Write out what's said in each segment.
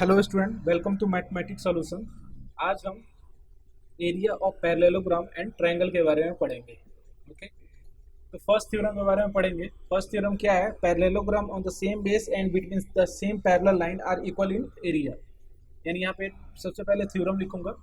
Hello student, welcome to mathematics solution. आज हम area of parallelogram and triangle के बारे में पढ़ेंगे। ओके, तो फर्स्ट थ्योरम के बारे में पढ़ेंगे। फर्स्ट थ्योरम क्या है? Parallelogram on the same base and between the same parallel line are equal in area. यानी यहाँ पे सबसे पहले थ्योरम लिखूंगा।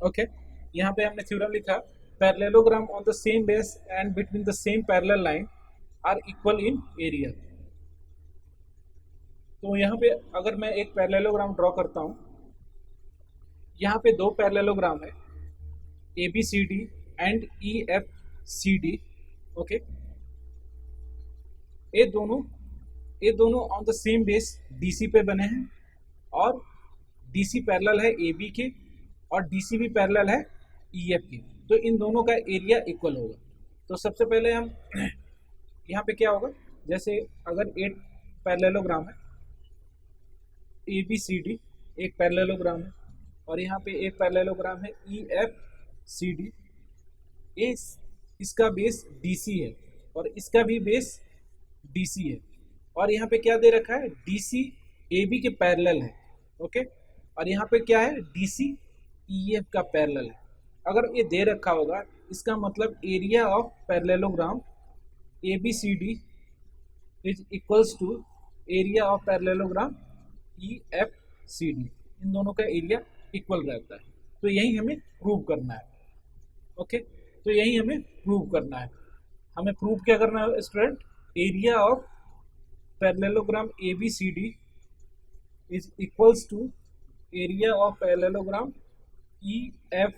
ओके, यहाँ पे हमने थ्योरम लिखा, parallelogram on the same base and between the same parallel line are equal in area. तो यहाँ पे अगर मैं एक पैरेललोग्राम ड्रॉ करता हूँ, यहाँ पे दो पैरेललोग्राम है, A B C D and E F C D. Okay, ये दोनों on the same base DC पे बने हैं और डीसी पैरेलल है ए बी के और डीसी भी पैरेलल है ई एफ के। तो इन दोनों का एरिया इक्वल होगा। तो सबसे पहले हम यहाँ पे क्या होगा, जैसे अगर एक पैरेललोग्राम है ए बी सी डी, एक पैरेललोग्राम है, और यहाँ पे एक पैरेललोग्राम है ई एफ सी डी। इसका बेस डीसी है और इसका भी बेस डीसी है, और यहाँ पे क्या दे रखा है, डीसी ए बी के पैरेलल है। ओके, और यहाँ पे क्या है, डीसी ई एफ का पैरेलल है। अगर ये दे रखा होगा, इसका मतलब area of parallelogram A B C D is equals to area of parallelogram E F C D. इन दोनों का एरिया इक्वल रहता है। तो यही हमें प्रूव करना है। ओके, तो यही हमें प्रूव करना है। हमें प्रूव क्या करना है student? Area of parallelogram A B C D is equals to area of parallelogram E F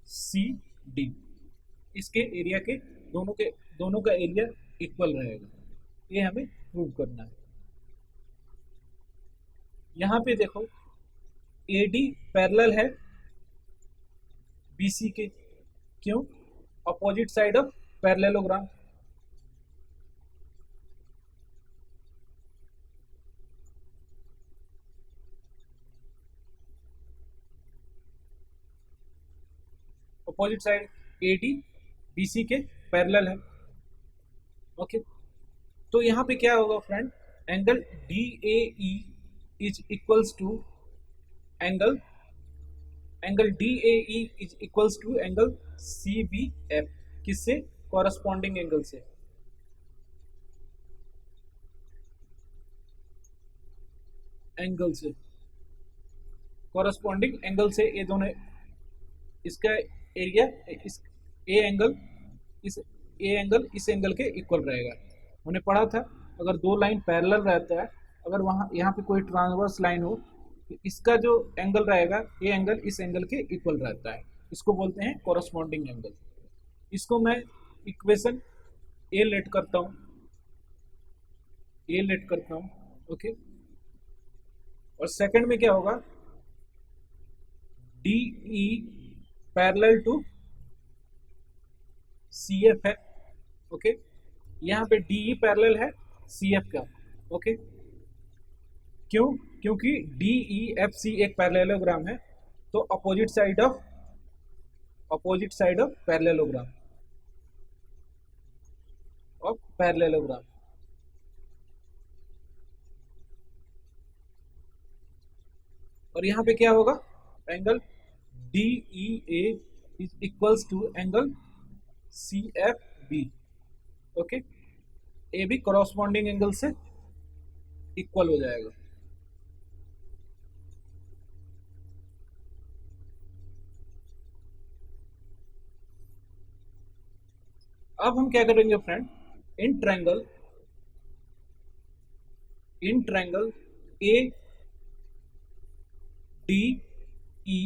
C D. इसके एरिया के दोनों का एरिया इक्वल रहेगा। ये हमें प्रूव करना है। यहाँ पे देखो, ए डी पैरेलल है बी सी के। क्यों? Opposite side of parallelogram. Opposite side A D B C के पैरेलल है। ओके, तो यहाँ पे क्या होगा friend, angle D A E is equals to angle D A E is equals to angle C B F. किससे? Corresponding angle से। Corresponding angle से ये दोनों, इसका एरिया इस इस एंगल के इक्वल रहेगा। हमने पढ़ा था, अगर दो लाइन पैरेलल रहता है, अगर वहाँ यहाँ पे कोई ट्रांसवर्स लाइन हो, तो इसका जो एंगल रहेगा, ये एंगल इस एंगल के इक्वल रहता है। इसको बोलते हैं कॉरस्पॉन्डिंग एंगल। इसको मैं इक्वेशन ए लेट करता हूँ। ओके, और सेकंड में क्या होगा, D E parallel to C F है। ओके, यहाँ पे डी ई पैरेलल है सी एफ का। ओके, क्यों? क्योंकि डी ई एफ सी एक पैरेललोग्राम है, तो अपोजिट साइड ऑफ पैरेललोग्राम। और यहाँ पे क्या होगा, angle D E A is equals to angle C F B. Okay, A भी कॉरस्पॉन्डिंग एंगल से इक्वल हो जाएगा। अब हम क्या करेंगे friend, in triangle A D E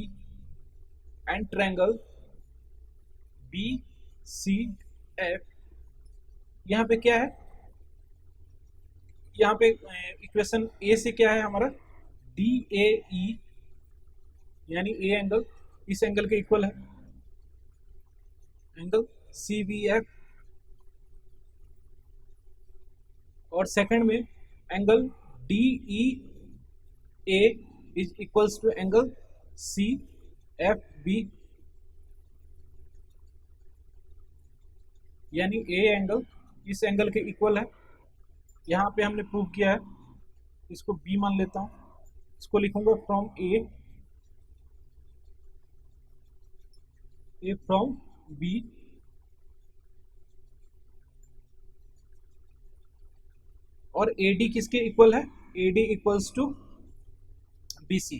and triangle B C F. यहाँ पे क्या है, यहाँ पे इक्वेशन ए से क्या है हमारा, डी ए ई यानी ए एंगल इस एंगल के इक्वल है, एंगल सी बी एफ। और सेकंड में angle D E A is equals to angle C F B, यानी ए एंगल इस एंगल के इक्वल है। यहां पे हमने प्रूव किया है, इसको बी मान लेता हूं, इसको लिखूंगा फ्रॉम ए फ्रॉम बी, और AD किसके इक्वल है, AD equals to BC,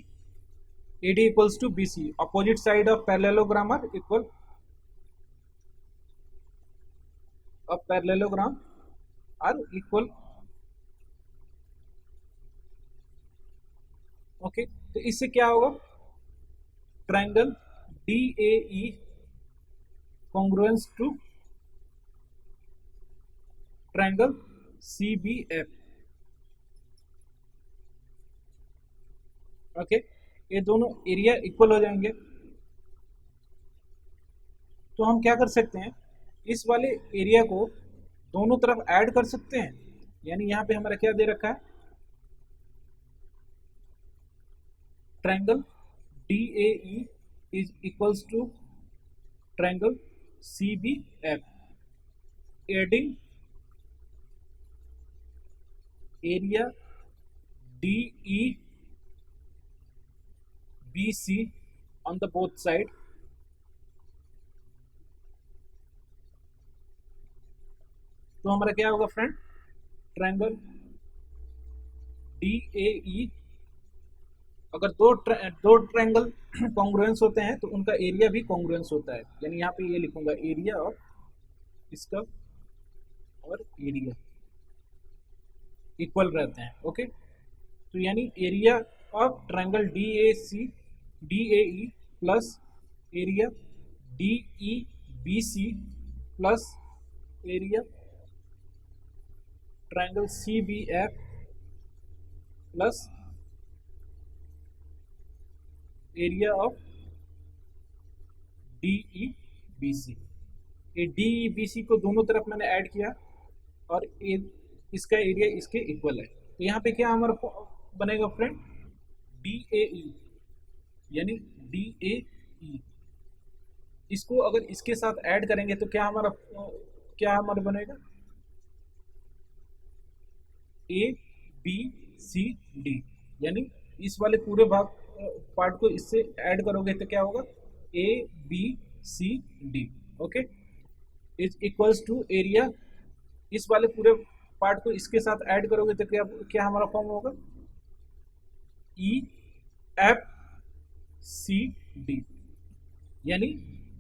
AD equals to BC, opposite side of parallelogram are equal, of parallelogram are equal. Okay, तो इससे क्या होगा, triangle DAE congruence to triangle CBF। Okay, ये दोनों area equal हो जाएंगे। तो हम क्या कर सकते हैं, इस वाले एरिया को दोनों तरफ ऐड कर सकते हैं। यानी यहां पे हमारा क्या दे रखा है, triangle DAE is equals to triangle CBF, adding area DEBC on the both side, तो हमारा क्या होगा फ्रेंड, ट्रायंगल DAE, अगर दो ट्रायंगल कॉन्ग्रुएंस होते हैं तो उनका एरिया भी कॉन्ग्रुएंस होता है। यानी यहाँ पे ये लिखूंगा एरिया ऑफ इसका और एरिया इक्वल रहते हैं। ओके, तो यानी area of triangle DAE plus area DEBC plus area triangle CBF plus area of DEBC। ये DEBC को दोनों तरफ मैंने ऐड किया और इसका एरिया इसके इक्वल है। तो यहाँ पे क्या हमारा बनेगा फ्रेंड, DAE, यानी DAE, इसको अगर इसके साथ ऐड करेंगे तो क्या हमारा बनेगा, ABCD, यानी इस वाले पूरे पार्ट को इससे ऐड करोगे तो क्या होगा, ABCD। Okay, is equals to area, इस वाले पूरे पार्ट को इसके साथ ऐड करोगे तो क्या हमारा फॉर्म होगा, EFCD, यानी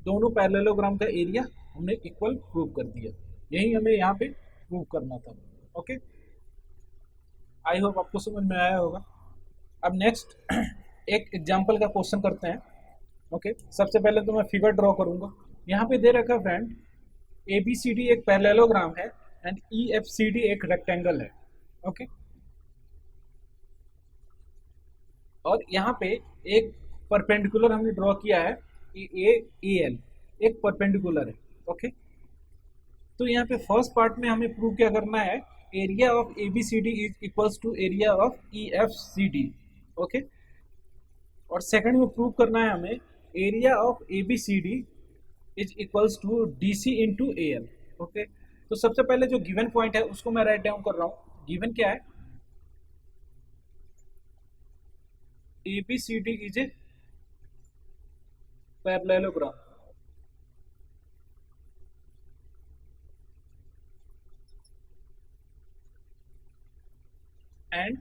दोनों पैरेललोग्राम का एरिया हमने इक्वल प्रूव कर दिया। यही हमें यहाँ पे प्रूव करना था। ओके, आई होप आपको समझ में आया होगा। अब नेक्स्ट एक एग्जाम्पल का क्वेश्चन करते हैं। ओके, सबसे पहले तो मैं फिगर ड्रॉ करूंगा। यहाँ पे दे रखा है फ्रेंड, ABCD एक पैरेललोग्राम है एंड EFCD एक रेक्टेंगल है। ओके, और यहाँ पे एक परपेंडिकुलर हमने ड्रॉ किया है, AL एक परपेंडिकुलर है। ओके, तो यहाँ पे फर्स्ट पार्ट में हमें प्रूव क्या करना है, area of ABCD is equals to area of EFCD। Okay, और सेकंड में प्रूव करना है हमें area of ABCD is equals to DC into AL। Okay, तो सबसे पहले जो गिवन पॉइंट है उसको मैं राइट डाउन कर रहा हूँ। गिवन क्या है, ABCD is a parallelogram and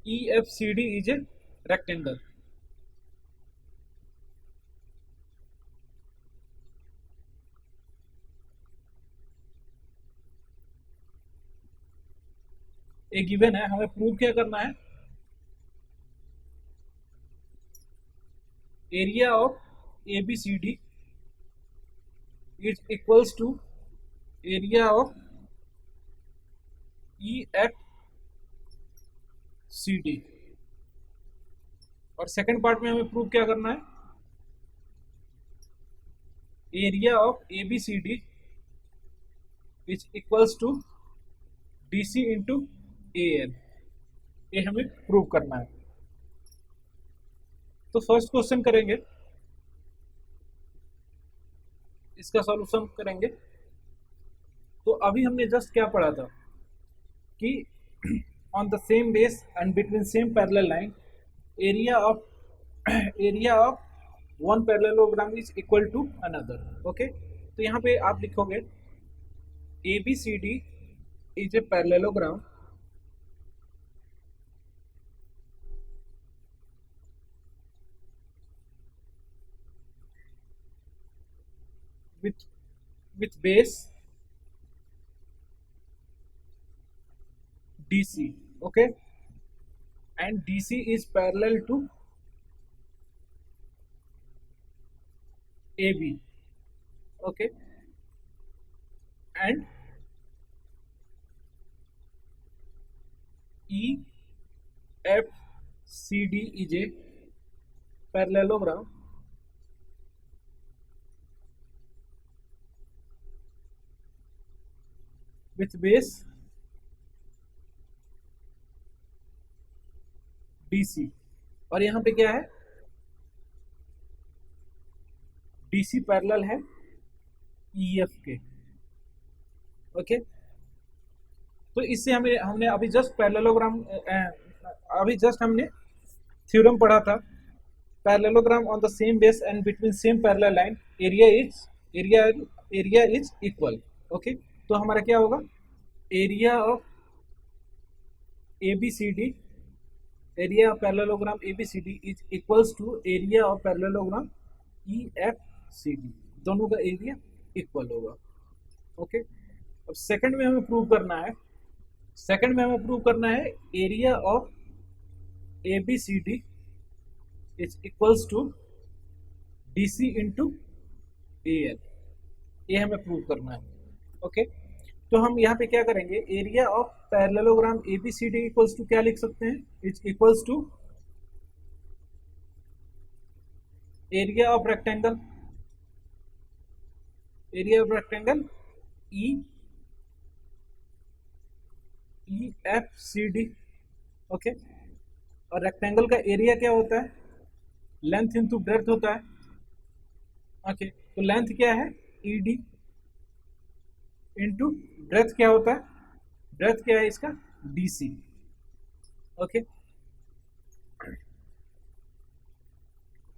EFCD is a rectangle। एक गिवन है, हमें प्रूव क्या करना है, area of ABCD is equals to area of EFCD। और सेकंड पार्ट में हमें प्रूव क्या करना है, area of A B C D is equals to D C into A L, ये हमें प्रूव करना है। तो फर्स्ट क्वेश्चन करेंगे, इसका सॉल्यूशन करेंगे। तो अभी हमने जस्ट क्या पढ़ा था कि on the same base and between same parallel line area of one parallelogram is equal to another. Okay, तो यहाँ पे आप लिखोगे A B C D is a parallelogram with base DC, okay, and DC is parallel to AB, okay, and EFCD is a parallelogram with base DC, और यहाँ पे क्या है, DC पैरेलल है EF के। ओके, तो इससे हमने अभी जस्ट पैरेललोग्राम, अभी जस्ट हमने थ्योरम पढ़ा था, parallelogram on the same base and between same parallel line area is equal. Okay, तो हमारा क्या होगा, area of ABCD, area of parallelogram ABCD is equals to area of parallelogram EFCD, दोनों का एरिया इक्वल होगा। Okay, अब second में हमें प्रूव करना है, area of ABCD is equals to DC into AL, ये हमें प्रूव करना है। ओके, तो हम यहाँ पे क्या करेंगे, area of parallelogram ABCD equals to क्या लिख सकते हैं, is equals to area of rectangle EFCD। Okay, और रेक्टेंगल का एरिया क्या होता है, लेंथ इंटू ब्रेड्थ होता है। ओके, तो लेंथ क्या है ED इंटू ब्रेड्थ क्या होता है, ब्रेड्थ क्या है इसका DC। ओके,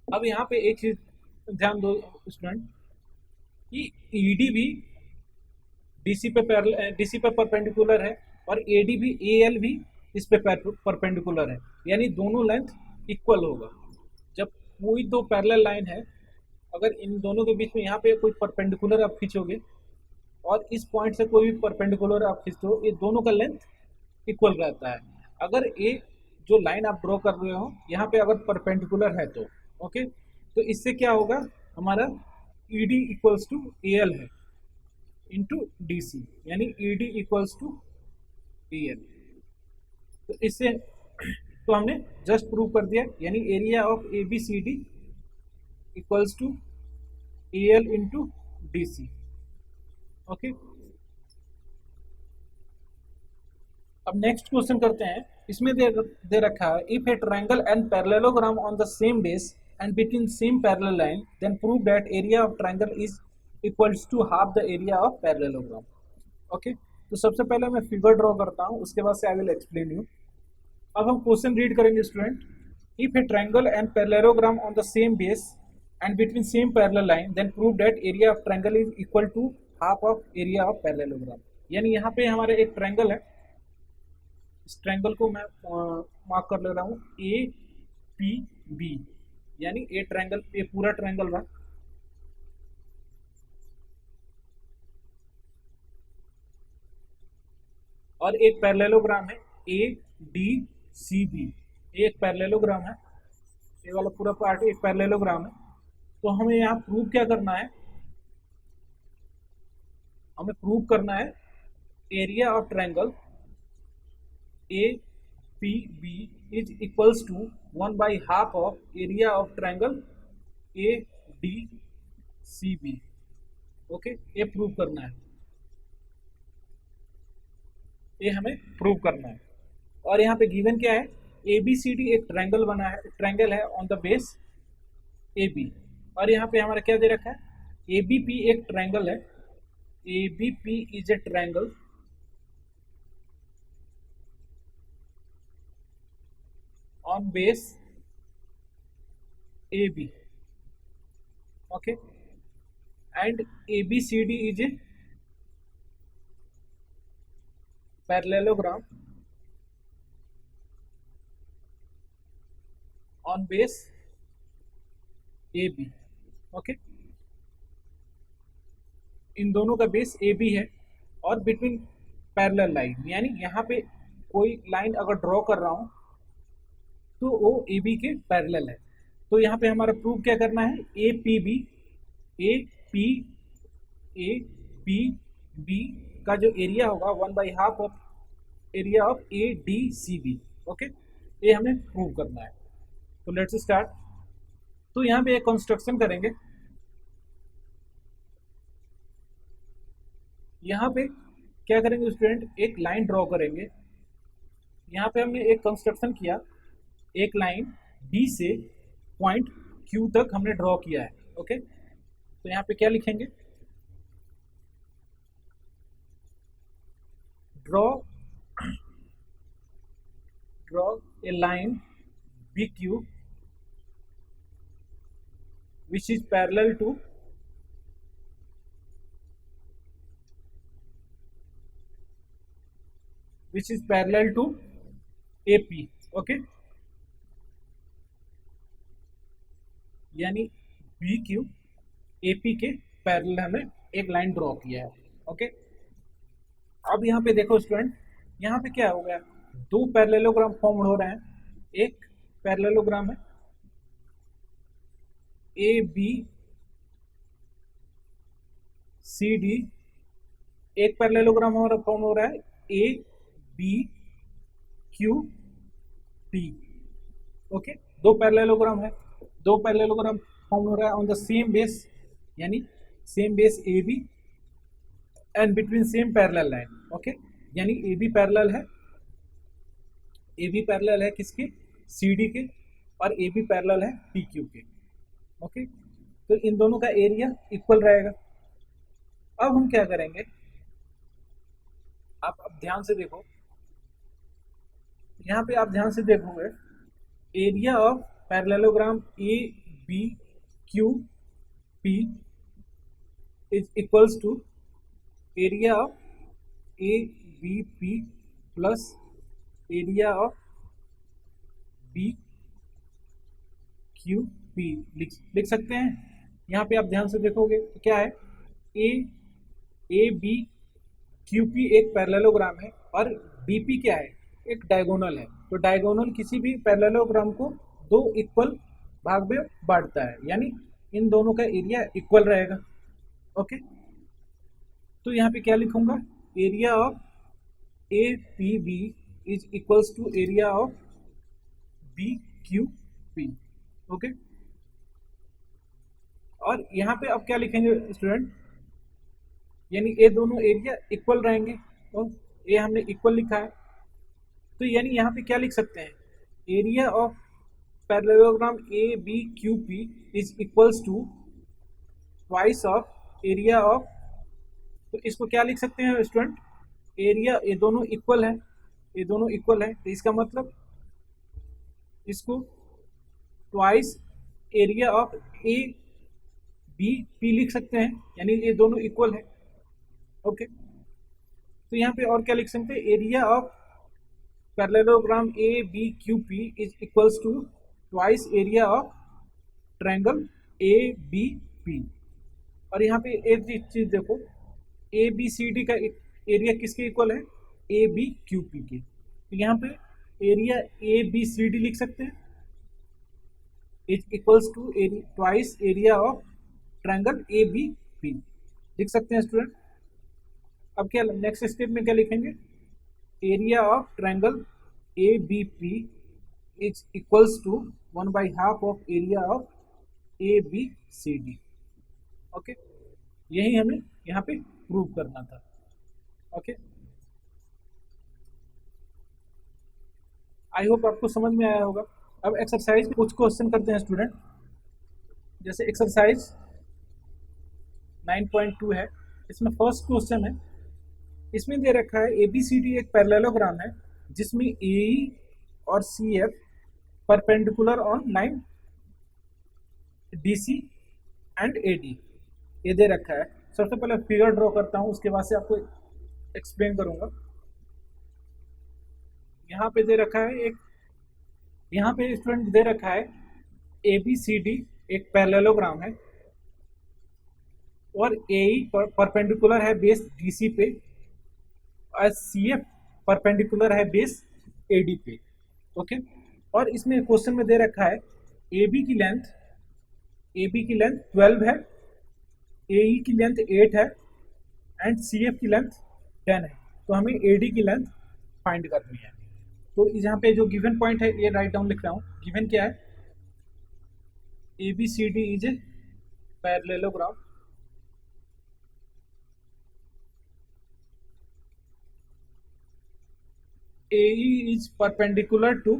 अब यहाँ पे एक चीज ध्यान दो स्टूडेंट कि ED भी DC पे परपेंडिकुलर है और AD भी AL भी इस पे परपेंडिकुलर है, यानी दोनों लेंथ इक्वल होगा। जब कोई दो पैरेलल लाइन है, अगर इन दोनों के बीच में यहाँ पे कोई परपेंडिकुलर आप खींचोगे और इस पॉइंट से कोई भी परपेंडिकुलर आप खींचते हो, ये दोनों का लेंथ इक्वल रहता है। अगर ये जो लाइन आप ड्रॉ कर रहे हो यहाँ पे अगर परपेंडिकुलर है तो ओके, तो इससे क्या होगा, हमारा ED इक्वल्स टू AL है इंटू DC, यानी ED इक्वल्स टू AL। तो इससे तो हमने जस्ट प्रूव कर दिया, यानी area of ABCD equals to AL into DC। Okay, अब नेक्स्ट क्वेश्चन करते हैं। इसमें दे रखा है, if a triangle and parallelogram on the same base and between same parallel line then prove that area of triangle is equals to half the area of parallelogram. Okay, तो सबसे पहले मैं फिगर ड्रॉ करता हूँ, उसके बाद से I will explain you. अब हम क्वेश्चन रीड करेंगे student, if a triangle and parallelogram on the same base and between same parallel line then prove that area of triangle is equal to half of area of parallelogram. यानी यहाँ पे हमारे एक triangle है, इस triangle को मैं mark कर ले रहा हूँ APB, यानी ए ट्रायंगल, ये पूरा ट्रायंगल रहा। और एक पैरेललोग्राम है ADCB, एक पैरेललोग्राम है, ये वाला पूरा पार्ट एक पैरेललोग्राम है। तो हमें यहाँ प्रूव क्या करना है, हमें प्रूव करना है area of triangle APB P B is equals to 1/2 of area of triangle A D C B. Okay, ये प्रूव करना है, ये हमें प्रूव करना है। और यहाँ पे गिवन क्या है, ए बी सी डी एक ट्रायंगल बना है, ट्रायंगल है on the base A B. और यहाँ पे हमारा क्या दे रखा है, ए बी पी एक ट्रायंगल है, A B P is a triangle on base A B. Okay, and A B C D is a parallelogram on base AB। Okay, इन दोनों का बेस AB है और बिटवीन पैरेलल लाइन, यानी यहाँ पे कोई लाइन अगर ड्रॉ कर रहा हूँ तो वो AB के पैरेलल है। तो यहाँ पे हमारा प्रूव क्या करना है, ए पी बी का जो एरिया होगा 1/2 of area of A D C B. Okay, ये हमें प्रूव करना है। तो लेट्स स्टार्ट। तो यहाँ पे एक कंस्ट्रक्शन करेंगे। यहाँ पे क्या करेंगे स्टूडेंट, एक लाइन ड्रॉ करेंगे। यहाँ पे हमने एक कंस्ट्रक्शन किया, एक लाइन डी से पॉइंट क्यू तक हमने ड्रॉ किया है। ओके, तो यहाँ पे क्या लिखेंगे, draw a line BQ which is parallel to AP। Okay, यानी BQ AP के पैरेलल हमें एक लाइन ड्रॉ किया है। ओके, अब यहाँ पे देखो स्टूडेंट, यहाँ पे क्या हो गया, दो पैरेललोग्राम फॉर्म हो रहे हैं। एक पैरेललोग्राम है ए बी सी डी, एक पैरेललोग्राम हमारा फॉर्म हो रहा है A B Q T. Okay, दो पैरेललोग्राम है, दो पैरेललोग्राम फॉर्म हो रहा है ऑन द सेम बेस, यानी same base A B and between same parallel line. Okay, यानी ए बी पैरेलल है, ए बी पैरेलल है किसके, सी डी के, और ए बी पैरेलल है पी क्यू के। ओके, तो इन दोनों का एरिया इक्वल रहेगा। अब हम क्या करेंगे, आप अब ध्यान से देखो, यहाँ पे आप ध्यान से देखोगे, area of parallelogram A B Q P is equals to area of A B P plus area of B Q P लिख सकते हैं। यहाँ पे आप ध्यान से देखोगे तो क्या है, ए बी क्यू पी एक पैरेललोग्राम है और बी पी क्या है, एक डायगोनल है। तो डायगोनल किसी भी पैरेललोग्राम को दो इक्वल भाग में बांटता है, यानी इन दोनों का एरिया इक्वल रहेगा। ओके, तो यहाँ पे क्या लिखूंगा, area of A P B is equals to area of B Q P. Okay, और यहाँ पे अब क्या लिखेंगे स्टूडेंट, यानी ये दोनों एरिया इक्वल रहेंगे, तो ये हमने इक्वल लिखा है, तो यानी यहाँ पे क्या लिख सकते हैं, area of parallelogram A B Q P is equals to twice of area of, तो इसको क्या लिख सकते हैं स्टूडेंट, एरिया, ये दोनों इक्वल है, ये दोनों इक्वल है, तो इसका मतलब इसको twice area of A B P लिख सकते हैं, यानी ये दोनों इक्वल है। ओके, तो यहाँ पे और क्या लिख सकते हैं, area of parallelogram A B Q P is equals to twice area of triangle A B P. और यहाँ पे एक चीज देखो, ए बी सी डी का एरिया किसके इक्वल है, ए बी क्यू पी के, तो यहाँ पे area A B C D लिख सकते हैं, is equals to twice area of triangle A B P लिख सकते हैं स्टूडेंट। अब क्या नेक्स्ट स्टेप में क्या लिखेंगे, area of triangle ABP is equals to 1/2 of area of ABCD। Okay, यही हमें यहाँ पे प्रूव करना था। ओके, आई होप आपको समझ में आया होगा। अब एक्सरसाइज कुछ क्वेश्चन करते हैं स्टूडेंट। जैसे एक्सरसाइज 9.2 है, इसमें फर्स्ट क्वेश्चन है, इसमें दे रखा है ABCD एक पैरेललोग्राम है जिसमें AE और CF perpendicular on line DC and AD, ये दे रखा है। सबसे पहले फिगर ड्रॉ करता हूं, उसके बाद से आपको एक्सप्लेन करूंगा। यहाँ पे दे रखा है एक, यहाँ पे स्टूडेंट दे रखा है ABCD एक पैरेललोग्राम है और AE परपेंडिकुलर है बेस DC पे और CF परपेंडिकुलर है बेस AD पे। ओके, और इसमें क्वेश्चन में दे रखा है AB की लेंथ 12 है, AE की लेंथ 8 है एंड CF की लेंथ 10 है। तो हमें AD की लेंथ फाइंड करनी है। तो यहाँ पे जो गिवन पॉइंट है ये राइट डाउन लिख रहा हूँ। गिवन क्या है? ABCD is a parallelogram AE is perpendicular to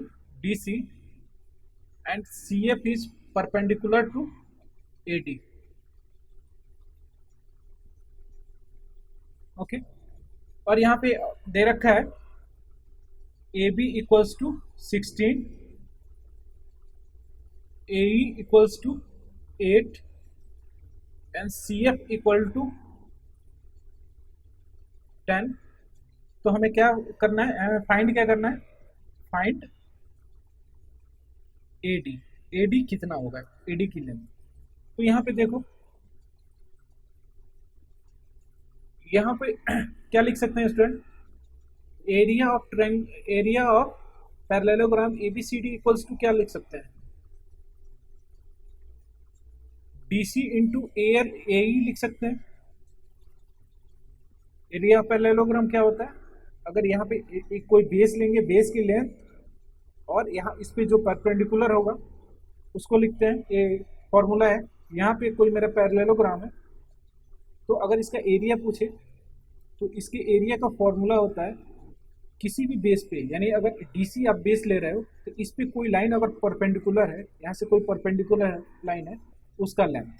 DC and CF is perpendicular to AD। Okay, और यहाँ पे दे रखा है AB इक्वल्स टू 16, AE इक्वल्स टू 8 एंड CF इक्वल टू 10। तो हमें क्या करना है? फाइंड क्या करना है? फाइंड AD कितना होगा, AD की लेंथ। तो यहाँ पे देखो, यहाँ पे क्या लिख सकते हैं student? Area of parallelogram ABCD equals to क्या लिख सकते हैं? DC इंटू AE लिख सकते हैं। एरिया ऑफ पैरेललोग्राम क्या होता है? अगर यहाँ पे एक कोई बेस लेंगे, बेस की लेंथ और यहाँ इस पे जो परपेंडिकुलर होगा उसको लिखते हैं। ये फॉर्मूला है। यहाँ पे कोई मेरा पैरेललोग्राम है, तो अगर इसका एरिया पूछे तो इसके एरिया का फॉर्मूला होता है किसी भी बेस पे, यानी अगर DC आप बेस ले रहे हो तो इस पे कोई लाइन अगर परपेंडिकुलर है, यहाँ से कोई परपेंडिकुलर लाइन है, उसका लेंथ।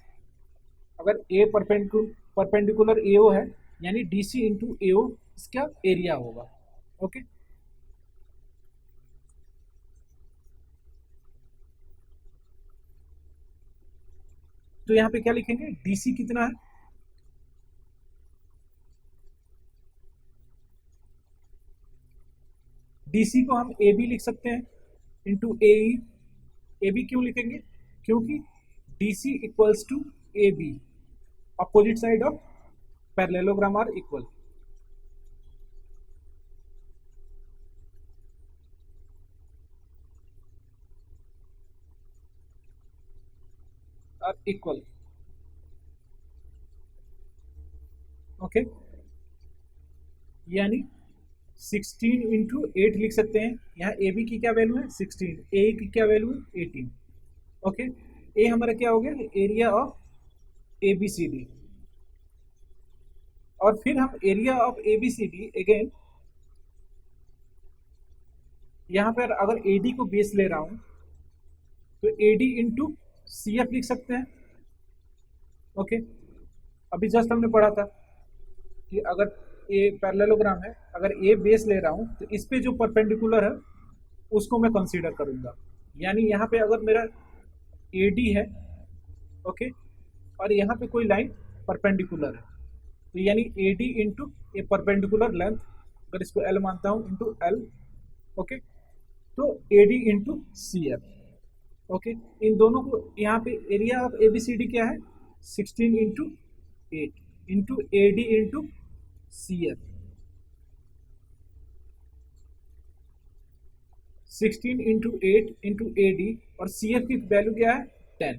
अगर A परपेंडिकुलर AO है यानी DC इंटू AO इसका एरिया होगा। ओके, तो यहाँ पे क्या लिखेंगे? DC कितना है? DC को हम AB लिख सकते हैं इंटू AE। AB क्यों लिखेंगे? क्योंकि DC equals to AB, opposite side of parallelogram are equal. Are equal. Okay, यानी 16 इंटू 8 लिख सकते हैं। यहाँ AB की क्या वैल्यू है? 16, AE की क्या वैल्यू है? 18। ओके, A हमारा क्या हो गया? Area of ABCD। और फिर हम एरिया ऑफ ABCD अगेन, यहाँ पर अगर AD को बेस ले रहा हूं तो AD इंटू CF लिख सकते हैं। ओके, अभी जस्ट हमने पढ़ा था कि अगर ये पैरेललोग्राम है, अगर A बेस ले रहा हूं तो इस पे जो परपेंडिकुलर है उसको मैं कंसीडर करूंगा। यानी यहाँ पे अगर मेरा AD है, ओके, और यहाँ पे कोई लाइन परपेंडिकुलर है, तो यानी AD इंटू ए परपेंडिकुलर लेंथ, अगर इसको L मानता हूँ, इंटू L। ओके, तो AD इंटू CF। ओके, इन दोनों को यहाँ पे एरिया ऑफ ABCD क्या है? 16 into 8 into AD into CF। 16 into 8 into AD और CF की वैल्यू क्या है? 10।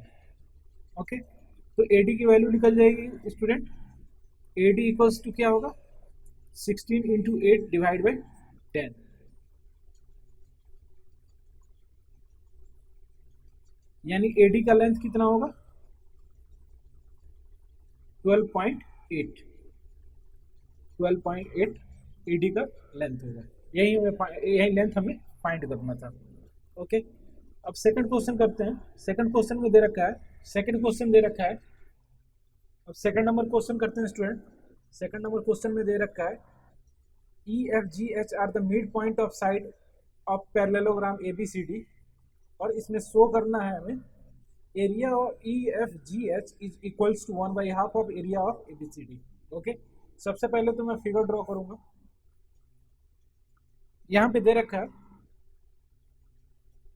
ओके, तो AD की वैल्यू निकल जाएगी स्टूडेंट। AD इक्वल्स टू क्या होगा? 16 इंटू 8 डिवाइड बाई 10। यानी एडी का लेंथ कितना होगा 12.8 एडी का लेंथ होगा। यही लेंथ हमें फाइंड करना था। ओके, अब सेकंड क्वेश्चन करते हैं। सेकंड क्वेश्चन में दे रखा है, सेकंड क्वेश्चन दे रखा है। अब सेकंड नंबर क्वेश्चन करते हैं स्टूडेंट। सेकंड नंबर क्वेश्चन में दे रखा है E F G H are the mid point of side of parallelogram A B C D, और इसमें शो करना है हमें area of E F G H is equals to 1/2 of area of A B C D. Okay, सबसे पहले तो मैं figure draw करूंगा। यहां पे दे रखा है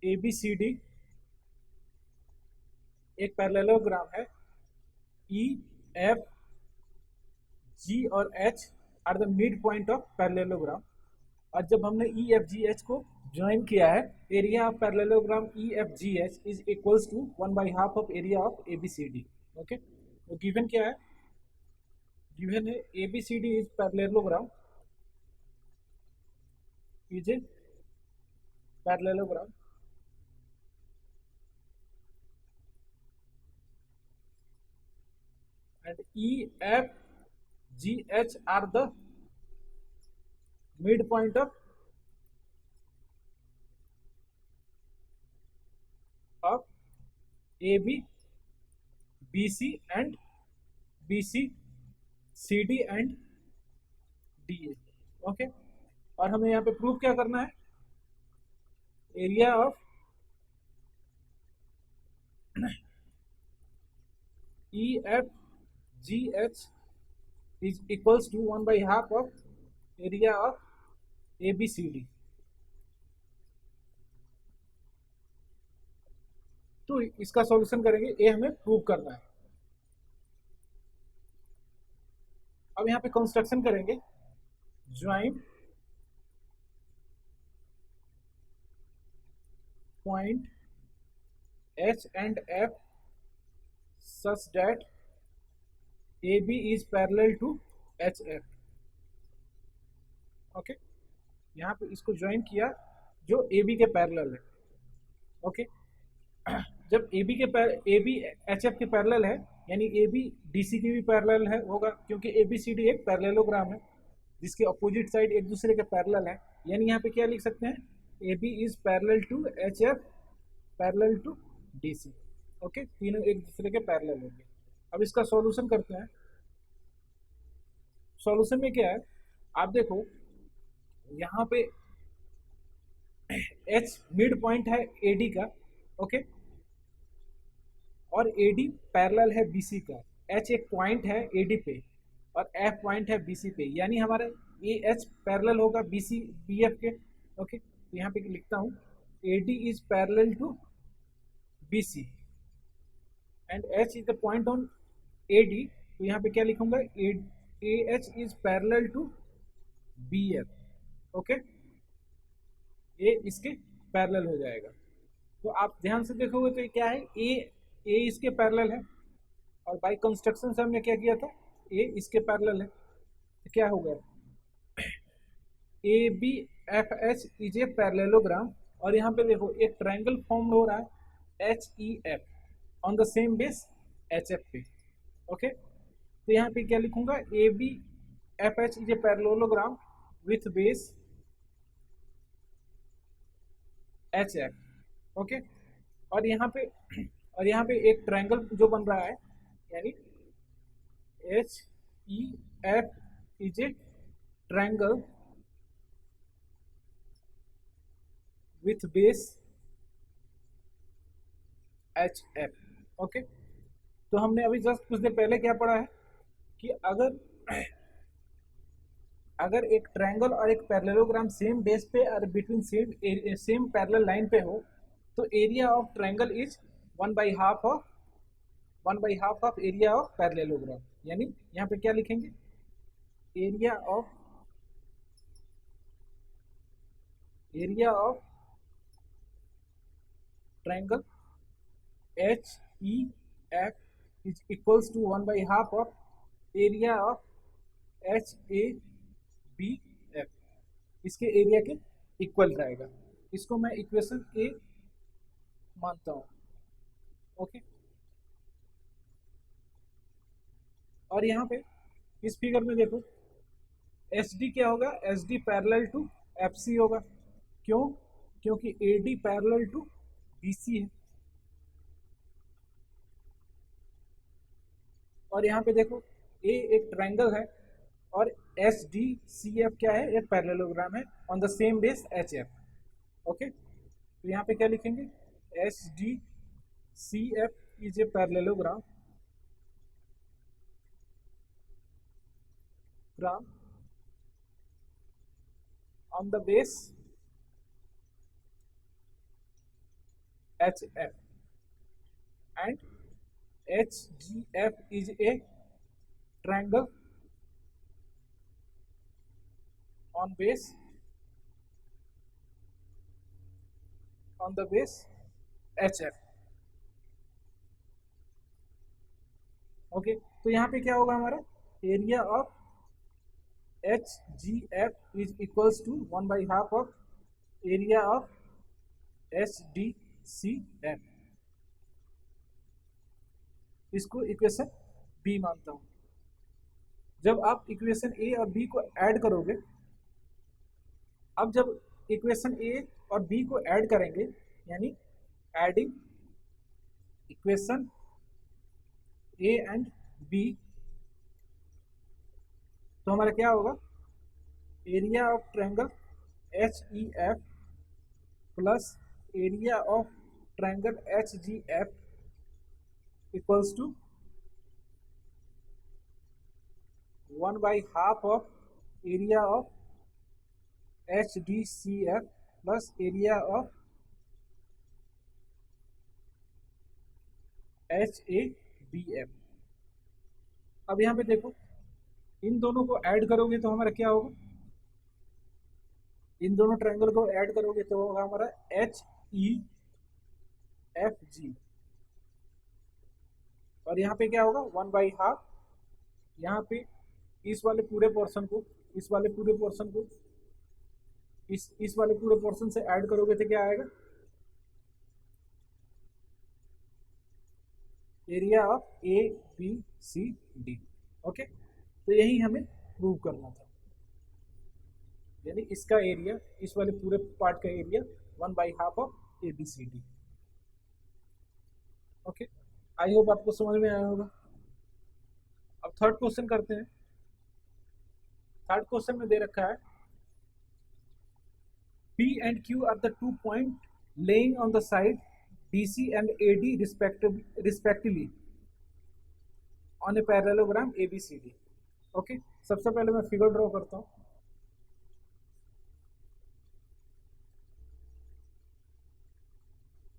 ए बी सी डी एक पैरेललोग्राम है, ई एफ जी और H are the mid point of parallelogram, और जब हमने ई एफ जी एच को ज्वाइन किया है, area of parallelogram E F G H is equals to 1/2 of area of A B C D. Okay, तो given क्या है, given है A B C D is parallelogram, is a parallelogram and EFGH are the midpoint of AB, BC and BC, CD and DA। Okay, और हमें यहाँ पे prove क्या करना है, area of EFGH is equals to 1/2 of area of ABCD। तो इसका solution करेंगे, ये हमें प्रूव करना है। अब यहाँ पे कंस्ट्रक्शन करेंगे, join point H and F such that AB is parallel to HF। Okay, यहाँ पे इसको ज्वाइन किया जो AB के पैरेलल है। ओके, जब AB HF के पैरेलल है, यानी AB DC की भी पैरेलल है होगा, क्योंकि ABCD एक पैरेललोग्राम है जिसके अपोजिट साइड एक दूसरे के पैरेलल है। यानी यहाँ पे क्या लिख सकते हैं, AB is parallel to HF parallel to DC। Okay, तीनों एक दूसरे के पैरेलल होंगे। अब इसका सॉल्यूशन करते हैं। सॉल्यूशन में क्या है, आप देखो यहाँ पे H मिड पॉइंट है AD का। ओके, और AD पैरेलल है BC का। H एक पॉइंट है AD पे और F पॉइंट है BC पे, यानी हमारा AH पैरेलल होगा BF के। ओके, तो यहाँ पे लिखता हूँ AD is parallel to BC and H is the point on AD। तो यहाँ पे क्या लिखूंगा, AH is parallel to BF। Okay, ये इसके पैरेलल हो जाएगा। तो आप ध्यान से देखोगे तो क्या है, A इसके पैरेलल है, और बाय कंस्ट्रक्शन से हमने क्या किया था, A इसके पैरेलल है। तो क्या हो गया, ABFH इज ए पैरेललोग्राम, और यहाँ पे देखो एक ट्रायंगल फॉर्म हो रहा है HEF on the same base HF पे। ओके, तो यहाँ पे क्या लिखूंगा, ABFH is a parallelogram with base HF। Okay, और यहाँ पे एक ट्रायंगल जो बन रहा है, यानी HEF is a triangle with base HF। Okay, तो हमने अभी जस्ट कुछ देर पहले क्या पढ़ा है कि अगर एक ट्रायंगल और एक पैरेललोग्राम सेम बेस पे और बिटवीन सेम पैरेलल लाइन पे हो, तो area of triangle is 1/2 of area of parallelogram. यानी यहाँ पे क्या लिखेंगे, area of triangle HEF is equals to 1/2 of area of HABF। इसके एरिया के इक्वल रहेगा। इसको मैं इक्वेशन A मानता हूँ। ओके। और यहाँ पे इस फिगर में देखो एच डी क्या होगा, H D parallel to F C होगा। क्यों? क्योंकि A D parallel to B C है। और यहाँ पे देखो ए एक ट्रायंगल है और एस डी सी एफ क्या है, एक पैरेललोग्राम है on the same base H F. Okay, तो यहाँ पे क्या लिखेंगे, S D C F is a parallelogram on the base HF and HGF is a triangle on the base HF। Okay, तो यहाँ पे क्या होगा हमारा, area of H G F is equals to 1/2 of area of H D C F. इसको equation B मानता हूं। जब आप इक्वेशन ए और बी को ऐड करोगे, अब जब इक्वेशन ए और बी को ऐड करेंगे, यानी adding equation A and B, तो हमारा क्या होगा, area of triangle H E F plus area of triangle H G F equals to 1/2 of area of H D C F plus area of H A B F. अब यहाँ पे देखो, इन दोनों को ऐड करोगे तो हमारा क्या होगा, इन दोनों ट्रायंगल को ऐड करोगे तो होगा हमारा एच ई एफ जी। और यहाँ पे क्या होगा, 1/2, यहाँ पे इस वाले पूरे पोर्शन को इस वाले पूरे पोर्शन को इस वाले पूरे पोर्शन से ऐड करोगे तो क्या आएगा, area of A B C D. Okay, तो यही हमें प्रूव करना था, यानी इसका एरिया, इस वाले पूरे पार्ट का area 1/2 of A B C D. Okay, I hope आपको समझ में आया होगा। अब थर्ड क्वेश्चन करते हैं। थर्ड क्वेश्चन में दे रखा है P and Q are the 2 points laying on the side DC and AD respectively on a parallelogram ABCD। Okay, सबसे पहले मैं फिगर ड्रॉ करता हूं।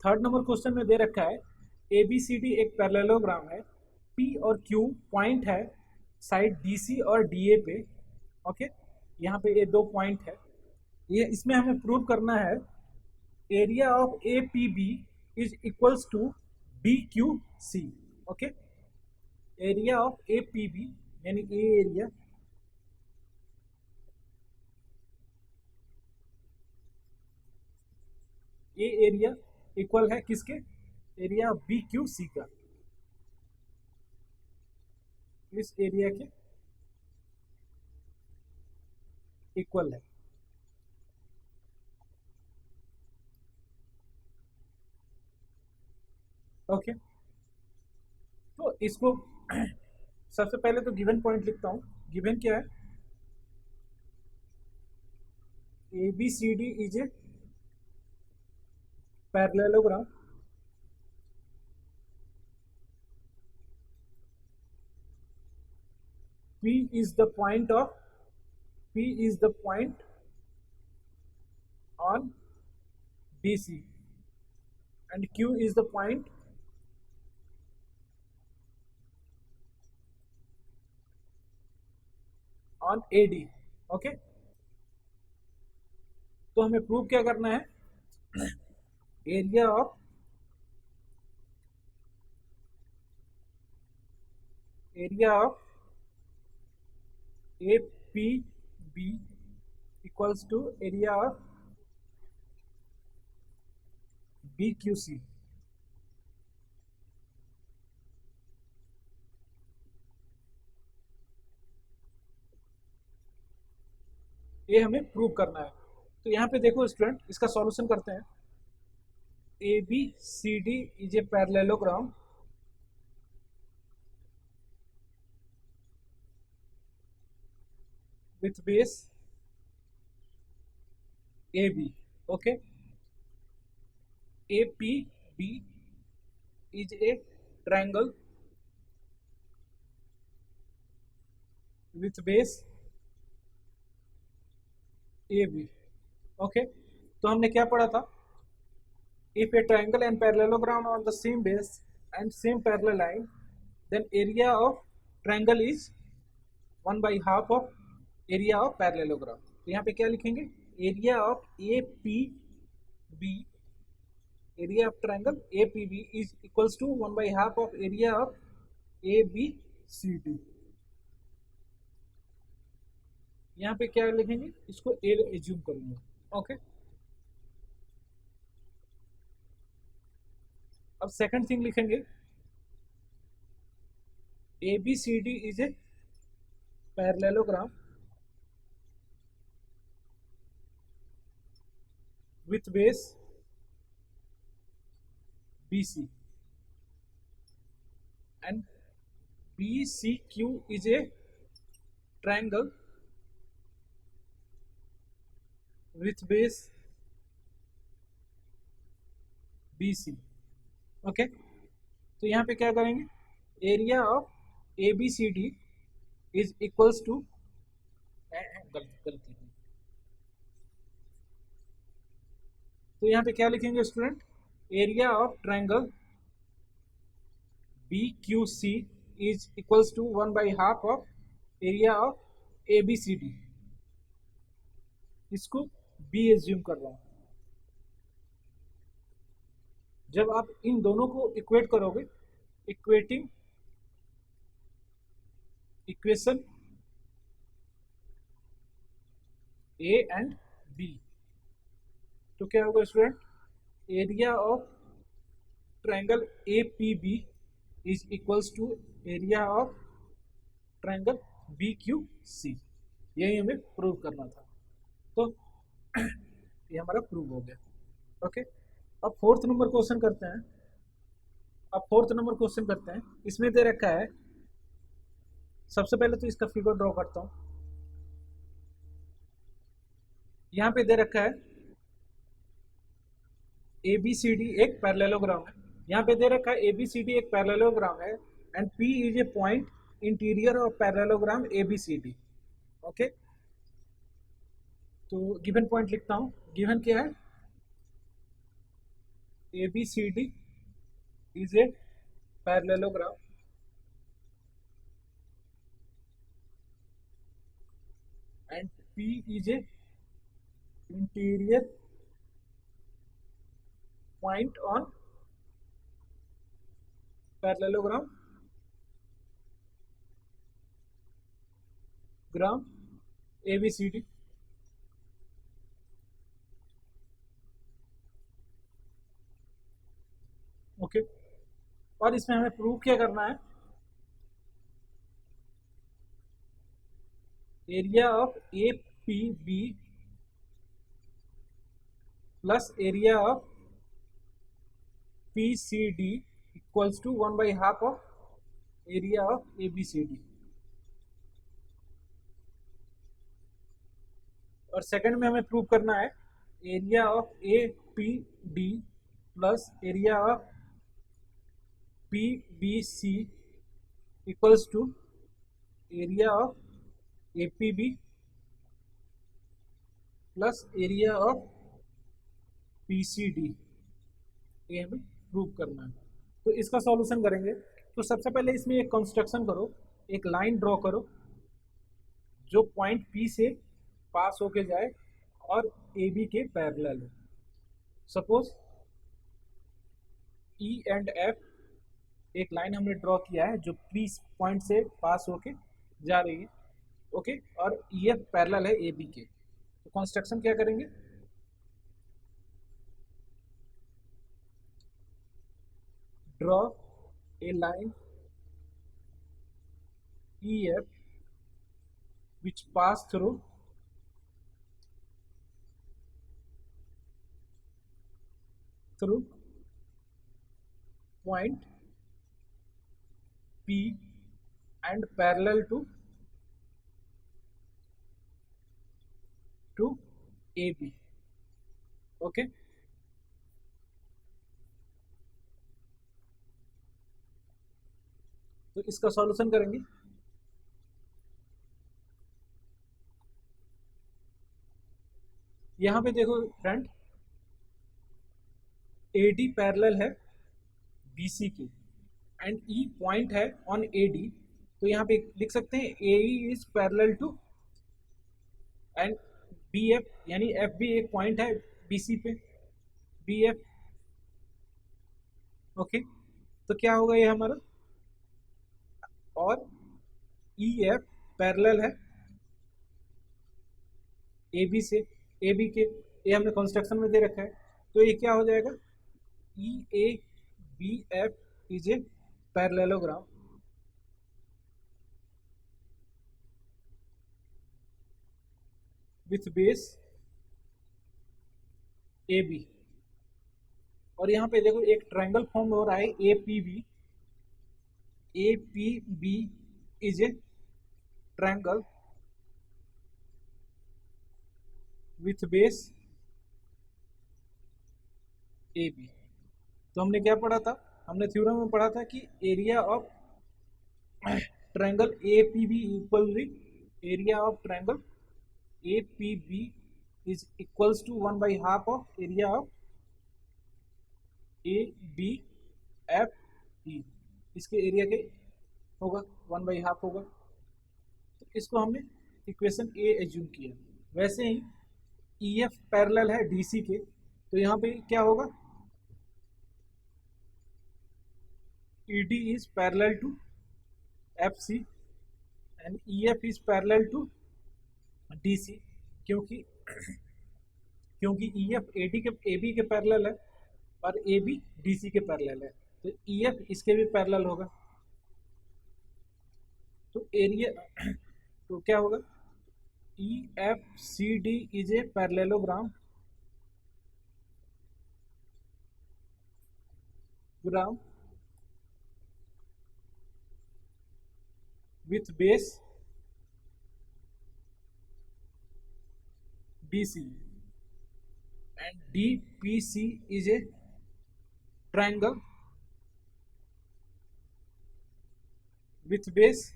थर्ड नंबर क्वेश्चन में दे रखा है ABCD एक पैरेललोग्राम है, P और Q पॉइंट है साइड DC और DA पे। ओके, यहाँ पे ये 2 पॉइंट है, ये इसमें हमें प्रूव करना है area of A P B is equals to B Q C. Okay, area of A P B यानी ए एरिया इक्वल है किसके, area of B Q C का, इस एरिया के इक्वल है। ओके, तो इसको सबसे पहले तो गिवन पॉइंट लिखता हूं। गिवन क्या है, A B C D is a parallelogram P is the point on DC and Q is the point on AD। Okay, तो हमें प्रूव क्या करना है, area of A P B equals to area of B Q C. ये हमें prove करना है। तो यहाँ पे देखो स्टूडेंट, इसका सॉल्यूशन करते हैं। A B C D is a parallelogram with base AB. Okay, APB is a triangle with base AB. Okay, तो हमने क्या पढ़ा था? If a triangle and parallelogram on the same base and same parallel line, then area of triangle is 1/2 of area of parallelogram. तो यहाँ पे क्या लिखेंगे? Area of APB, area of triangle APB is equals to 1/2 of area of ABCD. यहाँ पे क्या लिखेंगे? इसको A एज्यूम करेंगे। ओके, अब सेकंड थिंग लिखेंगे, ABCD is a parallelogram with base BC and BCQ is a triangle with base BC. Okay, तो यहाँ पे क्या करेंगे? Area of ABCD is equals to, गलती, तो यहाँ पे क्या लिखेंगे student? Area of triangle BQC is equals to 1/2 of area of ABCD. इसको B एज्यूम कर रहा हूं। जब आप इन दोनों को इक्वेट करोगे, equating equation A and B, तो क्या होगा student? Area of triangle APB is equals to area of triangle BQC. यही हमें प्रूव करना था, तो ये हमारा प्रूव हो गया। ओके, अब फोर्थ नंबर क्वेश्चन करते हैं। इसमें दे रखा है, सबसे पहले तो इसका फिगर ड्रॉ करता हूं। यहां पे दे रखा है ABCD एक पैरेललोग्राम है। यहां पे दे रखा है ABCD एक पैरेललोग्राम है and P is a point interior of parallelogram ABCD. Okay, तो गिवन पॉइंट लिखता हूं। गिवन क्या है? ABCD is a parallelogram and P is a interior point on parallelogram ABCD. Okay, और इसमें हमें प्रूव क्या करना है? Area of APB plus area of PCD equals to 1/2 of area of ABCD. और सेकंड में हमें प्रूव करना है area of APD plus area of PBC equals to area of APB plus area of PCD. ये हमें prove करना है, तो इसका सॉल्यूशन करेंगे। तो सबसे पहले इसमें एक कंस्ट्रक्शन करो, एक लाइन ड्रॉ करो जो पॉइंट P से पास होके जाए और AB के पैरेलल हो। सपोज E एंड F एक लाइन हमने ड्रॉ किया है जो P पॉइंट से पास होके जा रही है। ओके, और EF पैरेलल है AB के। तो कंस्ट्रक्शन क्या करेंगे? Draw a line EF which pass through through point P and parallel to AB. Okay, तो इसका सॉल्यूशन करेंगे। यहां पे देखो फ्रेंड, AD पैरेलल है BC की एंड E पॉइंट है ऑन AD, तो यहाँ पे लिख सकते हैं AE is parallel to and BF, यानी FB एक पॉइंट है BC पे, BF। ओके, तो क्या होगा ये हमारा, और EF पैरेलल है AB से, AB के, ये हमने कंस्ट्रक्शन में दे रखा है, तो ये क्या हो जाएगा, EABF is a parallelogram with base AB। और यहाँ पे देखो एक ट्रायंगल फॉर्म हो रहा है APB। APB is a triangle with base AB। तो हमने क्या पढ़ा था, हमने थ्योरम में पढ़ा था कि area of triangle APB equal area of triangle APB is equals to 1/2 of area of ABFE। इसके एरिया के होगा 1/2 होगा, तो इसको हमने इक्वेशन A एज्यूम किया। वैसे ही EF पैरेलल है DC के, तो यहाँ पे क्या होगा, ED is parallel to FC and EF is parallel to DC, क्योंकि EF AB के पैरेलल है और AB DC के पैरेलल है, तो EF इसके भी पैरेलल होगा। तो एरिया तो क्या होगा, EFCD is a parallelogram with base BC and DPC is a triangle with base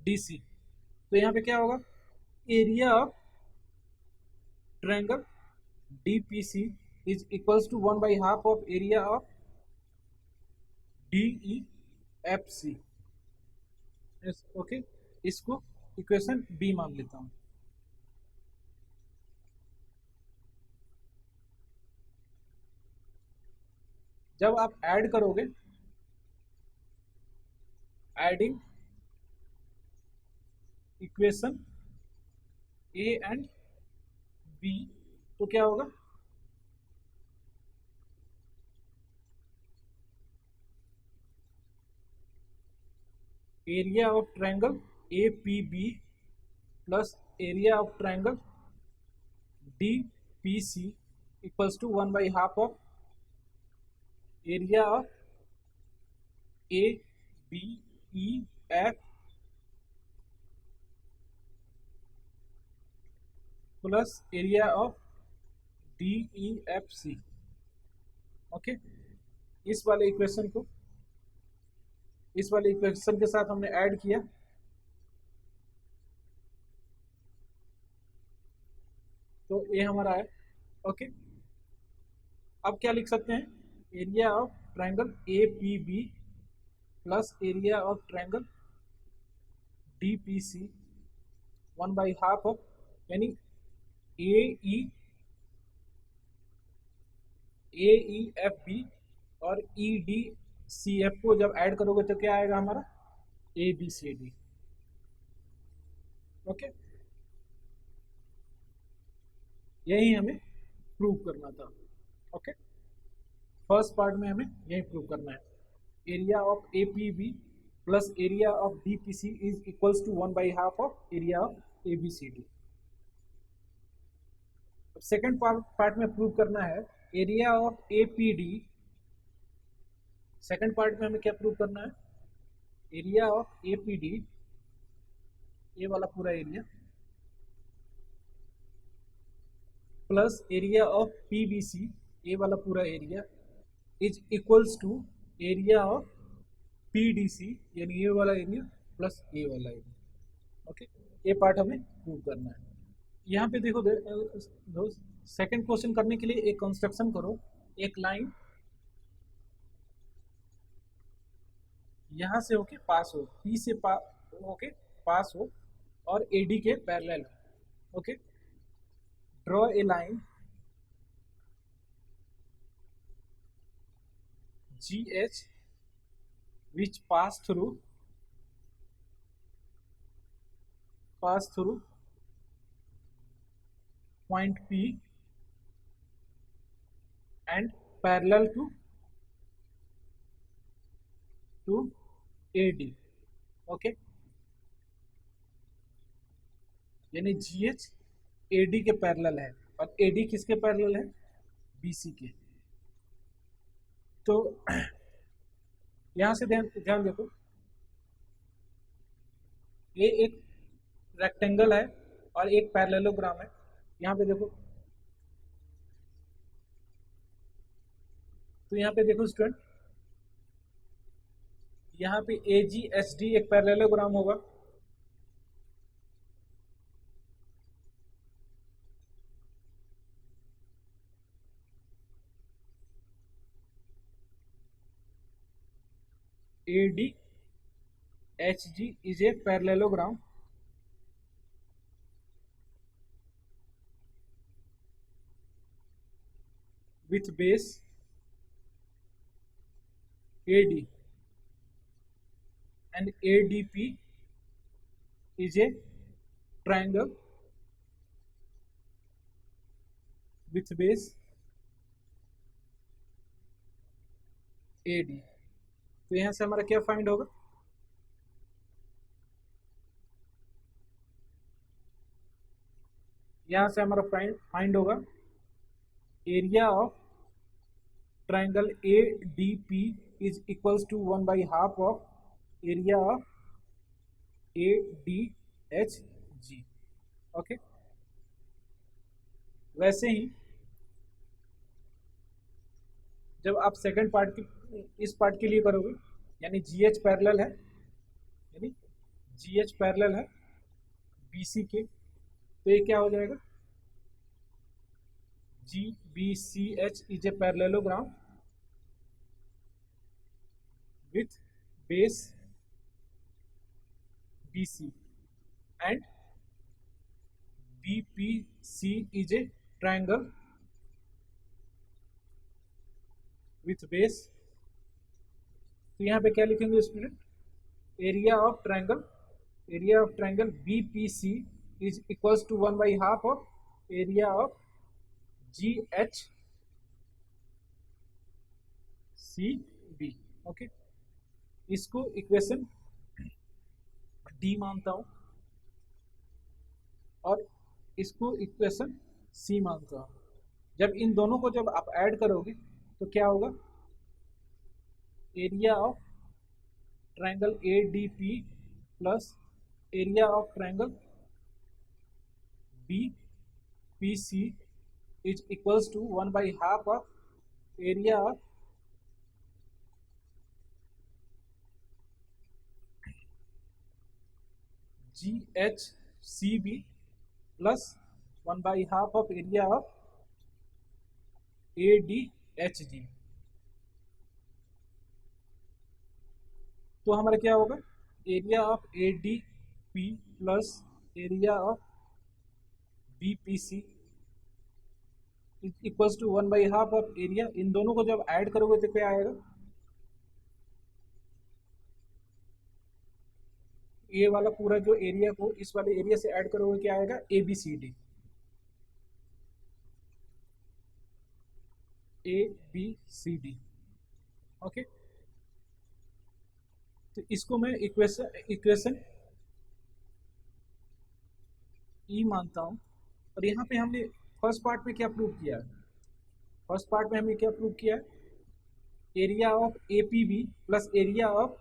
DC। तो यहाँ पे क्या होगा, area of triangle DPC is equals to 1/2 of area of DEFC। Okay, इसको इक्वेशन B मान लेता हूं। जब आप ऐड करोगे, adding equation A and B, तो क्या होगा, area of triangle APB plus area of triangle DPC equals to 1/2 of area of ABEF plus area of DEFC। Okay, इस वाले इक्वेशन के साथ हमने ऐड किया, तो ये हमारा है। ओके, अब क्या लिख सकते हैं, area of triangle APB plus area of triangle DPC 1/2 of, यानी AEFB और EDCF को जब ऐड करोगे तो क्या आएगा हमारा, ABCD। ओके, यही हमें प्रूव करना था। ओके, फर्स्ट पार्ट में हमें यही प्रूव करना है, area of APB plus area of DPC is equals to 1/2 of area of ABCD। Second part में प्रूव करना है area of APD। Second part में हमें क्या प्रूव करना है, एरिया ऑफ APD, ये वाला पूरा area, plus area of PBC, ये वाला पूरा area, is equals to area of PDC, यानी ये वाला एरिया प्लस ये वाला एरिया। ओके, ये पार्ट हमें प्रूव करना है। यहाँ पे देखो सेकंड क्वेश्चन करने के लिए एक कंस्ट्रक्शन करो, एक लाइन यहाँ से होके पास हो, P से होके पास हो और AD के पैरेलल हो। Okay, draw a line GH which pass through point P and parallel to AD। Okay, यानी GH AD के पैरेलल है और AD किसके पैरेलल है, BC के। तो यहां से ध्यान देखो, ये एक रेक्टेंगल है और एक पैरेललोग्राम है। यहाँ पे देखो, तो यहाँ पे देखो स्टूडेंट, यहाँ पे AGHD एक पैरेललोग्राम होगा, ADHG is a parallelogram with base AD and ADP is a triangle with base AD। तो यहां से हमारा क्या फाइंड होगा, यहां से हमारा फाइंड होगा area of triangle ADP is equals to 1/2 of area of ADHG। Okay, वैसे ही जब आप सेकंड पार्ट की इस पार्ट के लिए करोगे, यानी GH पैरेलल है, यानी GH पैरेलल है BC के, तो ये क्या हो जाएगा, GBCH is a parallelogram with base BC and BPC is a triangle with base। तो यहाँ पे क्या लिखेंगे student, area of triangle BPC is equals to 1/2 of area of GHCB। Okay, इसको इक्वेशन D मानता हूं और इसको इक्वेशन C मानता हूं। जब इन दोनों को जब आप ऐड करोगे तो क्या होगा, area of triangle ADP plus area of triangle BPC is equals to 1/2 of area of GHCB plus 1/2 of area of ADHG। तो हमारा क्या होगा, area of ADP plus area of BPC equals to 1/2 of area. इन दोनों को जब add करोगे तो क्या आएगा, ये वाला पूरा जो एरिया को इस वाले एरिया से ऐड करोगे क्या आएगा, ABCD। ओके, तो इसको मैं इक्वेशन E मानता हूं। और यहाँ पे हमने फर्स्ट पार्ट में क्या प्रूव किया है? फर्स्ट पार्ट में हमने क्या प्रूव किया है? Area of A P B plus area of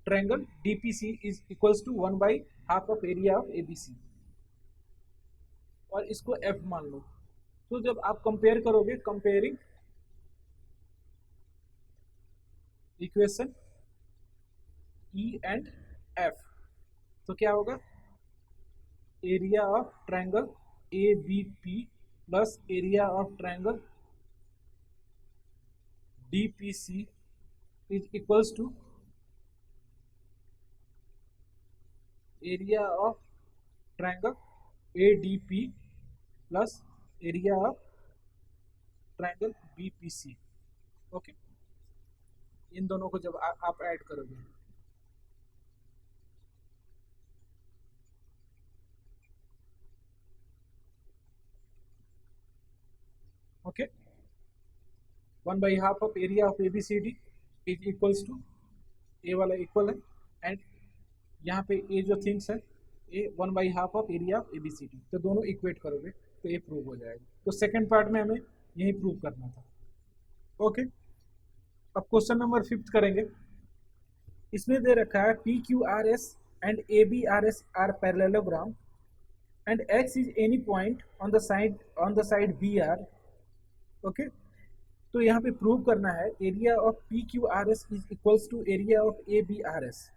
triangle D P C is equals to 1/2 of area of A B C, और इसको एफ मान लो। तो जब आप कंपेयर करोगे, comparing equation E and F, तो क्या होगा? Area of triangle A B P plus area of triangle D P C is equals to area of triangle A D P plus area of triangle B P C. Okay, इन दोनों को जब आप add करोगे, okay, 1/2 of area of A B C D is equals to, A वाला equal है, and यहाँ पे ए जो थिंग्स है ए 1/2 of area of A B C D, तो दोनों इक्वेट करोगे तो ये प्रूव हो जाएगा। तो सेकेंड पार्ट में हमें यही प्रूव करना था। ओके, अब क्वेश्चन नंबर 5 करेंगे। इसमें दे रखा है P Q R S and A B R S are parallelogram and X is any point on the side B R. Okay, तो यहाँ पे प्रूव करना है area of P Q R S is equals to area of A B R S,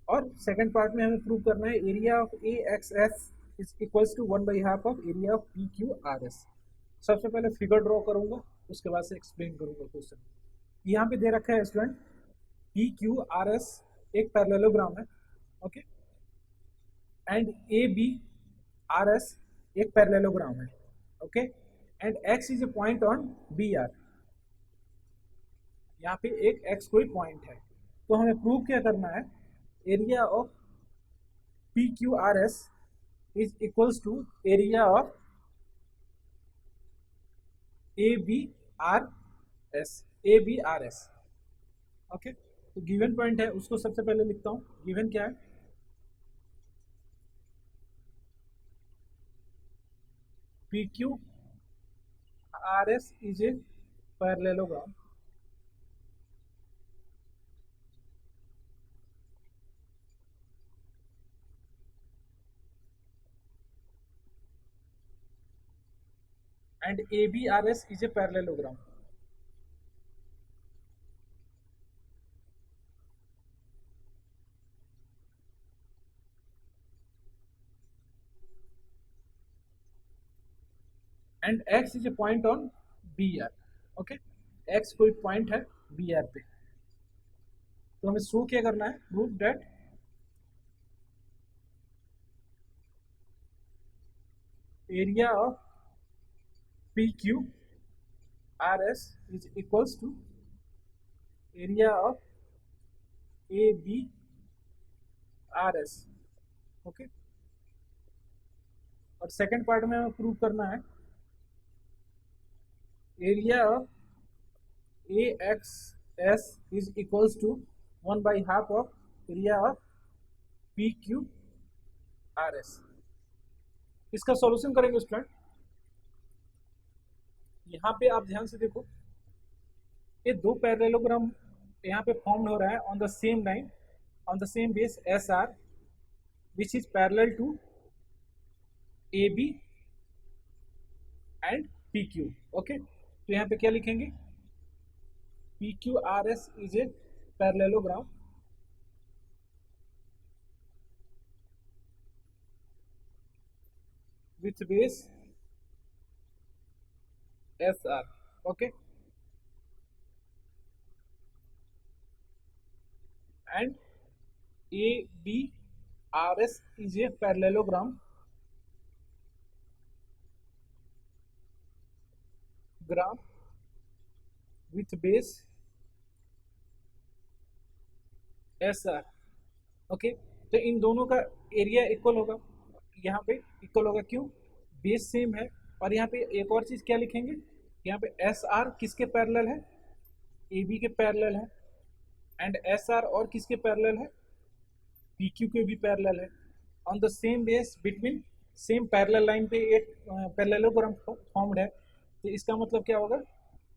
और second part में हमें prove करना है area of A X S is equals to 1/2 of area of P Q R S. सबसे पहले figure draw करूंगा, उसके बाद से एक्सप्लेन करूंगा क्वेश्चन। यहाँ पे दे रखा है student P Q R S एक पैरेललोग्राम है, okay, and A B R S एक पैरेललोग्राम है, okay, and X is a point on B R. यहाँ पे एक एक्स कोई पॉइंट है, तो हमें प्रूव क्या करना है? Area of P Q R S is equals to area of A B R S, A B R S. Okay, तो गिवन पॉइंट है उसको सबसे पहले लिखता हूं। गिवन क्या है? P Q R S is a parallelogram and ABRS is a parallelogram. And X is a point on BR. Okay, X कोई पॉइंट है BR पे, तो हमें शो क्या करना है? Prove that area of PQ RS is equals to area of AB RS। Okay, और second part में हमें प्रूव करना है area of AXS is equals to 1/2 of area of PQ RS। इसका सॉल्यूशन करेंगे स्टूडेंट। यहाँ पे आप ध्यान से देखो, ये दो पैरेललोग्राम यहाँ पे फॉर्म हो रहा है on the same line, on the same base S R, which is parallel to A B and P Q. Okay, तो यहाँ पे क्या लिखेंगे? P Q R S is a parallelogram with base SR, okay, and ABRS is a parallelogram with base SR। Okay, तो इन दोनों का area equal होगा, यहाँ पे इक्वल होगा, क्यों? बेस सेम है। और यहाँ पे एक और चीज क्या लिखेंगे? यहाँ पे एस आर किसके पैरेलल है? ए बी के पैरेलल है, एंड एस आर और किसके पैरेलल है? पी क्यू के भी पैरेलल है, on the same base between same parallel line पे एक पैरेललोग्राम फॉर्म्ड है, तो इसका मतलब क्या होगा,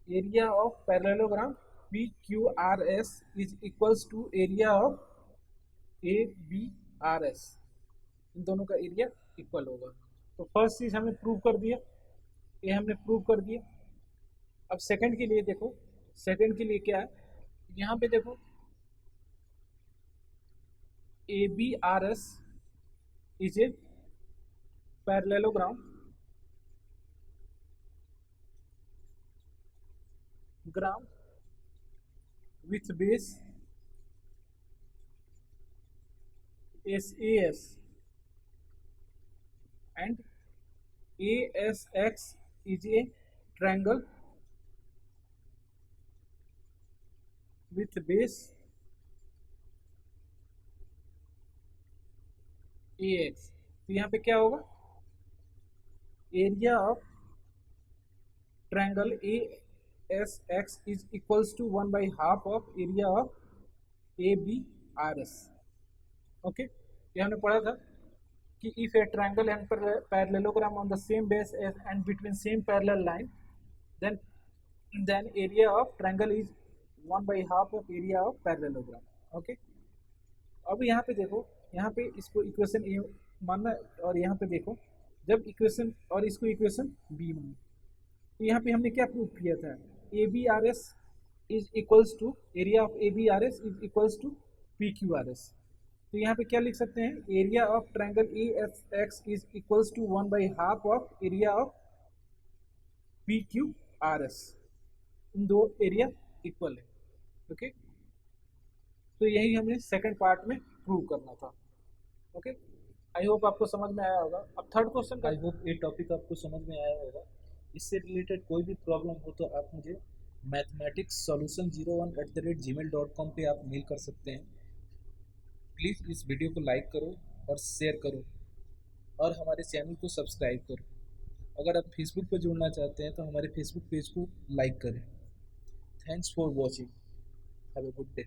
area of parallelogram P Q R S is equals to area of A B R S, इन दोनों का एरिया इक्वल होगा। तो फर्स्ट चीज हमने प्रूव कर दिया, ये हमने प्रूव कर दिया। अब सेकंड के लिए देखो, सेकंड के लिए क्या है, यहाँ पे देखो A B R S is a parallelogram with base SAS and ASX is a triangle with base AX। तो यहाँ पे क्या होगा, area of triangle ASX is equals to 1/2 of area of ABRS। Okay, ये हमने पढ़ा था कि if a triangle and parallelogram on the same base and between same parallel line, then area of triangle is 1/2 of area of parallelogram। Okay, अब यहाँ पे देखो, यहाँ पे इसको इक्वेशन ए मानना, और यहाँ पे देखो जब इक्वेशन और इसको इक्वेशन बी मानना, तो यहाँ पे हमने क्या प्रूव किया था, A B R S is equals to area of A B R S is equals to P Q R S. तो यहाँ पे क्या लिख सकते हैं, area of triangle A S X is equals to 1/2 of area of P Q R S, इन दो area equal है। ओके, तो यही हमें सेकंड पार्ट में प्रूव करना था। ओके, आई होप आपको समझ में आया होगा। अब थर्ड क्वेश्चन का, आई होप ये टॉपिक आपको समझ में आया होगा। इससे रिलेटेड कोई भी प्रॉब्लम हो तो आप मुझे mathematicsolution01@gmail.com पे आप मेल कर सकते हैं। प्लीज़ इस वीडियो को लाइक करो और शेयर करो और हमारे चैनल को सब्सक्राइब करो। अगर आप फेसबुक पर जुड़ना चाहते हैं तो हमारे फेसबुक पेज को लाइक करें। Thanks for watching, have a good day.